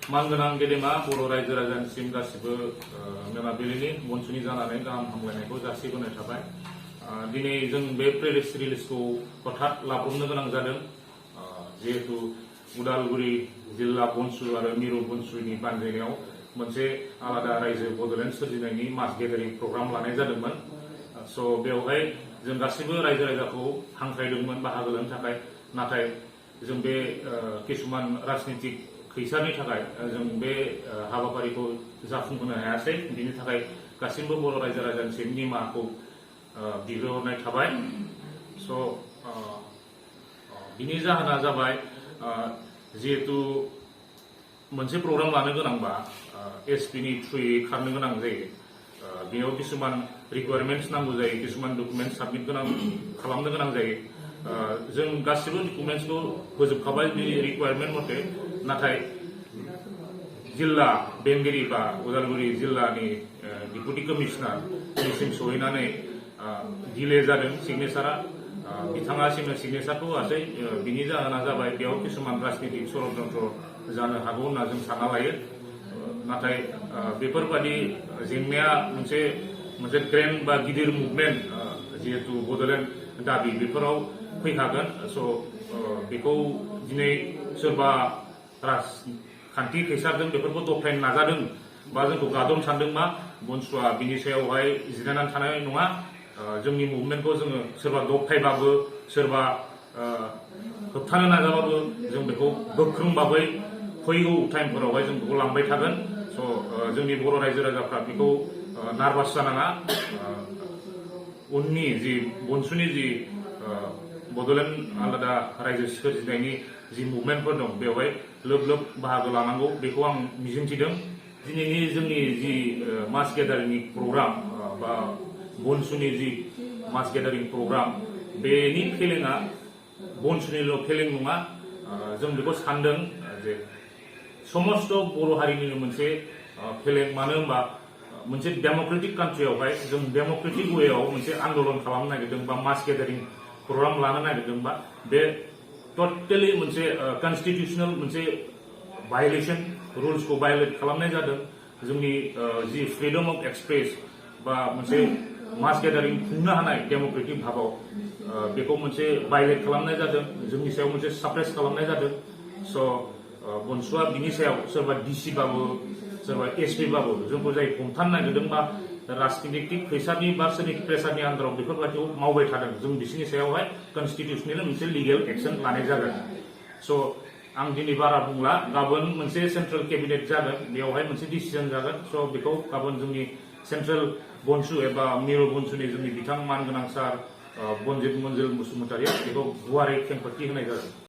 मानगोनां गेदेमा बर' रायजो राजानिसिम गासिबो मोनाबिलिनि मनसुनि जानानै गाहाम हामलायनायखौ जासिबोनाय थाबाय। दिनै जों बे प्रेस रिलिजखौ हठात लाब्रबनो गोनां जादों जिहेतु उदालगुरि जिल्ला बनसु आरो मिरु बनसुनि बानजायनायाव मोनसे आलादा रायजो बड'लेण्ड सोरजिनायनि मास गेदारिं प्रग्राम लानाय जादोंमोन। स' बेवहाय जों गासिबो रायजो राजाखौ हांख्रायदोंमोन बाहागो लानो थाखाय, नाथाय जों बे किसुमान राजनितिक खैसारनि थाखाय जों बे हाबाफारिखौ जाफुंहोनो हायासै। बिनि थाखाय गासिबो बर' रायजो राजानिसिम निमाहाखौ बिग्रोहरनाय थाबाय। स' बिनि जाहोना जाबाय जिहेतु मोनसे प्रग्राम लानो गोनांबा एसपि नि थ्रुयै खारनो गोनां जायो। बेयाव किसुमान रिक्वायरमेन्ट्स नांगौ जायो, किसुमान डकुमेन्ट साबमिट खालामनो गोनां जायो। जों गासिबो डकुमेन्ट्सखौ होजोबखाबाय बे रिक्वायरमेन्ट मथे, नाथाय जिल्ला बेंगिरि बा उदालगुरि जिल्लानि डिपुटि कमिशनारनिसिम सहैनानै डिले जादों सिगनेसारा। बिथाङा सिगनेसारखौ होआसै। बिनि जाहोना जाबाय बेयाव किसुमान राजनितिक षड़यन्त्र जानो हागौ होनना जों सानना लायो। नाथाय बेफोरबादि जेंनाया मोनसे ग्रेन्ड बा गिदिर मुभमेन्ट जिहेतु बड'लेण्ड दाबि बेफोराव फैखागोन। स' बेखौ दिनै सोरबा राजखान्थि खैसारजों बेफोरखौ दबथायनो नाजादों बा जोंखौ गादबनो सानदोंबा बनसुआ बिनि सायावहाय जिरायनानै थानाय नङा। जोंनि मुभमेन्टखौ जोङो सोरबा दबथायबाबो, सोरबा होबथानो नाजाबाबो जों बेखौ गोख्रोंबाबै फैगौ टाइमफोरावहाय जों बेखौ लांबाय थागोन। स' जोंनि बर' रायजो राजाफ्रा बेखौ नार्भास जानाङा। उननि जि बनसुनि जि बड'लेण्ड आलादा रायजो सोरजिनायनि जि मुभमेन्टफोर दं बेवहाय लोब लोब बाहागो लानांगौ बेखौ आं मिजिंथिदों। दिनैनि जोंनि जि मास गेदारिंनि प्रग्राम बा बनसुनि जि मास गेदारिं प्रग्राम, बेनि फेलेंआ बनसुनिल' फेलें नङा। जों बेखौ सानदों जे समस्त बर' हारिनिनो मोनसे फेलें। मानो होनबा मोनसे डेम'क्रेटिक कान्ट्रियावहाय जों डेम'क्रेटिक वेआव मोनसे आन्दलन खालामनो नागिरदों बा मास गेदारिं प्रग्राम लानो नागिरदोंबा बे टटेलि मोनसे कन्स्टिटिउसनेल मोनसे भायलेसन, रुल्सखौ भायलेट खालामनाय जादों। जोंनि जि फ्रिडम अफ एक्सप्रेस बा मोनसे मास गेदारिं खुंनो हानाय डेम'क्रेटिक भाबाव बेखौ मोनसे भायलेट खालामनाय जादों, जोंनि सायाव मोनसे साप्रेस खालामनाय जादों। स' बनसुआ बिनि सायाव सोरबा डिसि बाबो सोरबा एसपि बाबो जोंखौ जाय हमथानो नागिरदों बा राजनितिक खैसारनि बा सोरनि प्रेसारनि आन्दाराव बेफोरबायदिखौ मावबाय थादों, जों बिसोरनि सायावहाय कन्स्टिटिउसनेल मोनसे लिगेल एक्सन लानाय जागोन। स' आं दिनै बारा बुंला, गाबोन मोनसे सेन्ट्रेल केबिनेट जागोन, बेवहाय मोनसे डिसिजन जागोन। स' बेखौ गाबोन जोंनि सेन्ट्रेल बनसु एबा मिरु बनसुनि जोंनि बिथां मानगोनां सार बनजित मन्जिल बसुमतारिया बेखौ गुवारै खेंफोरथि होनाय जागोन।